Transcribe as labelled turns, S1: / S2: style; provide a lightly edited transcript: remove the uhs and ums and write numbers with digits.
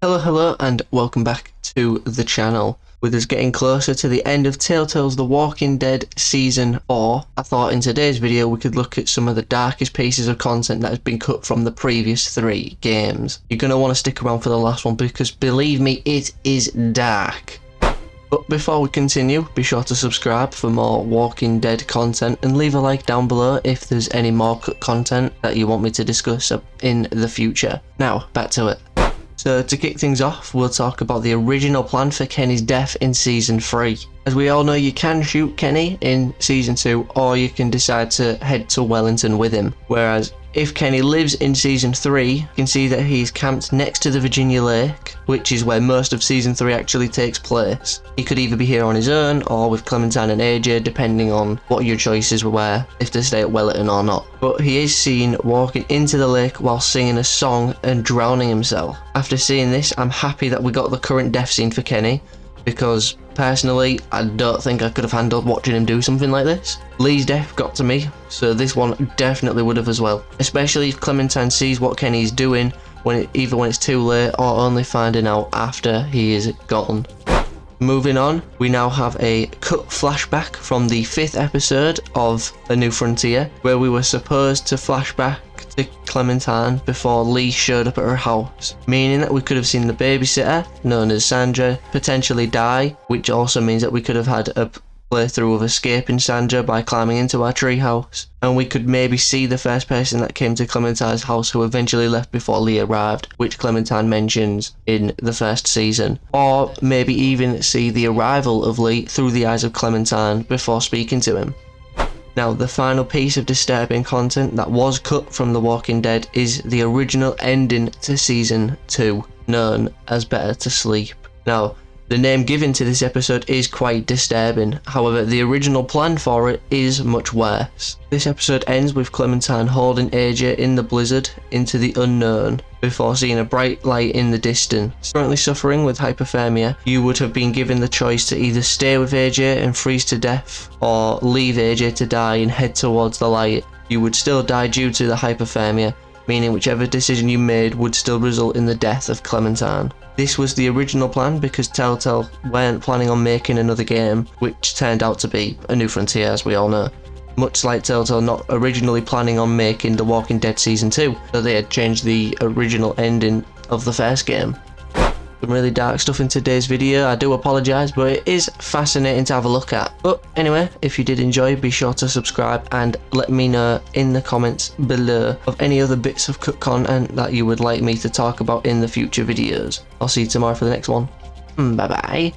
S1: Hello and welcome back to the channel. With us getting closer to the end of Telltale's The Walking Dead Season 4, I thought in today's video we could look at some of the darkest pieces of content that has been cut from the previous 3 games. You're going to want to stick around for the last one because believe me, it is dark. But before we continue, be sure to subscribe for more Walking Dead content and leave a like down below if there's any more cut content that you want me to discuss in the future. Now, back to it. So to kick things off, we'll talk about the original plan for Kenny's death in Season 3. As we all know, you can shoot Kenny in Season 2 or you can decide to head to Wellington with him. Whereas if Kenny lives in Season 3, you can see that he's camped next to the Virginia Lake, which is where most of Season 3 actually takes place. He could either be here on his own or with Clementine and AJ, depending on what your choices were, if to stay at Wellington or not. But he is seen walking into the lake while singing a song and drowning himself. After seeing this, I'm happy that we got the current death scene for Kenny, because personally, I don't think I could have handled watching him do something like this. Lee's death got to me, so this one definitely would have as well. Especially if Clementine sees what Kenny's doing, either when it's too late or only finding out after he is gone. Moving on, we now have a cut flashback from the 5th episode of A New Frontier, where we were supposed to flashback to Clementine before Lee showed up at her house, meaning that we could have seen the babysitter, known as Sandra, potentially die, which also means that we could have had a playthrough of escaping Sandra by climbing into our treehouse, and we could maybe see the first person that came to Clementine's house who eventually left before Lee arrived, which Clementine mentions in the first season, or maybe even see the arrival of Lee through the eyes of Clementine before speaking to him. Now, the final piece of disturbing content that was cut from The Walking Dead is the original ending to Season 2, known as Better to Sleep. Now, the name given to this episode is quite disturbing, however the original plan for it is much worse. This episode ends with Clementine holding AJ in the blizzard into the unknown before seeing a bright light in the distance. Currently suffering with hypothermia, you would have been given the choice to either stay with AJ and freeze to death or leave AJ to die and head towards the light. You would still die due to the hypothermia, meaning whichever decision you made would still result in the death of Clementine. This was the original plan because Telltale weren't planning on making another game, which turned out to be A New Frontier, as we all know. Much like Telltale not originally planning on making The Walking Dead Season 2, so they had changed the original ending of the first game. Some really dark stuff in today's video, I do apologise, but it is fascinating to have a look at. But anyway, if you did enjoy, be sure to subscribe and let me know in the comments below of any other bits of cut content that you would like me to talk about in the future videos. I'll see you tomorrow for the next one. Bye bye.